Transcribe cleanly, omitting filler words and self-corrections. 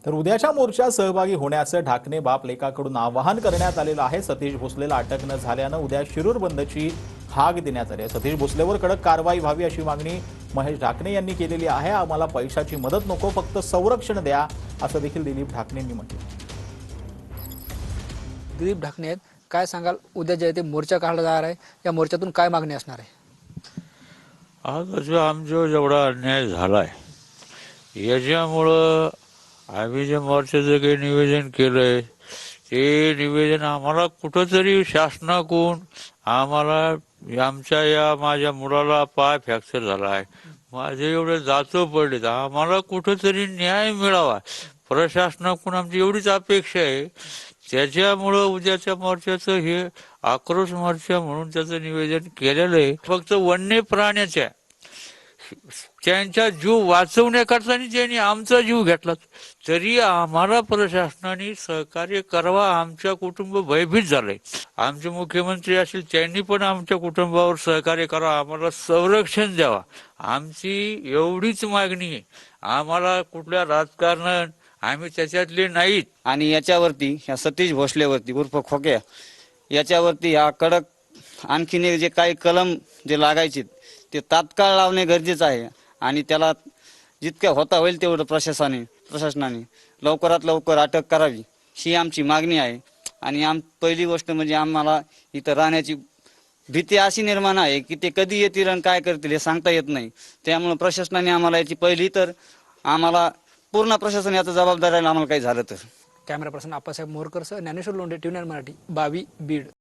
तर उद्याच्या मोर्चात सहभागी होण्याचं ढाकणे बाप लेकाकडून आवाहन करण्यात आलेलं आहे। सतीश भोसलेला अटक न झाल्यानं उद्या शिरूर बंदची हाक देण्यात आली आहे। सतीश भोसलेवर कडक कारवाई व्हावी अशी मागणी महेश ढाकणे यांनी केलेली आहे। आम्हाला पैशाची मदत नको, फक्त संरक्षण द्या, असं देखील दिलीप ढाकणे यांनी म्हटलं। दिलीप ढाकणे आहेत, काय सांगाल? उद्या जे ते मोर्चा काढला जाणार आहे, या मोर्चातून काय मागणी असणार आहे? आज जो आमच्यावर जेवढा अन्याय झालाय याच्यामुळं आम्ही जे मोर्चाचं काही निवेदन केलंय ते निवेदन आम्हाला कुठंतरी शासनाकडून आम्हाला आमच्या या माझ्या मुलाला पाय फ्रॅक्चर झाला आहे, माझे एवढे जातो पडले, तर आम्हाला कुठंतरी न्याय मिळावा प्रशासनाकडून आमची एवढीच अपेक्षा आहे। त्याच्यामुळं उद्याच्या मोर्चाचं हे आक्रोश मोर्चा म्हणून त्याचं निवेदन केलेलं आहे। फक्त वन्य प्राण्याच्या त्यांचा जीव वाचवण्याकरता ज्यांनी आमचा जीव घेतला तरी आम्हाला प्रशासनाने सहकार्य करावा। आमच्या कुटुंब भयभीत झालंय। आमचे मुख्यमंत्री असतील त्यांनी पण आमच्या कुटुंबावर सहकार्य करावं, आम्हाला संरक्षण द्यावा, आमची एवढीच मागणी आहे। आम्हाला कुठल्या राजकारणात आम्ही त्याच्यातले नाहीत। आणि याच्यावरती ह्या सतीश भोसलेवरती उर्फ खोक्या याच्यावरती हा कडक आणखीन जे काही कलम जे लागायचे ते तात्काळ लावणे गरजेचं आहे। आणि त्याला जितक्या होता होईल तेवढं प्रशासनाने लवकरात लवकर अटक करावी ही आमची मागणी आहे। आणि पहिली गोष्ट म्हणजे आम्हाला इथं राहण्याची भीती अशी निर्माण आहे की ते कधी येतील आणि काय करतील हे सांगता येत नाही। त्यामुळे प्रशासनाने आम्हाला याची पहिली तर आम्हाला पूर्ण प्रशासन याचा जबाबदार आहे आम्हाला काही झालं तर। कॅमेरा पर्सन आप्पासाहेब मोरकर सह ज्ञानेश्वर लोंढे, TVN मराठी, बावी, बीड।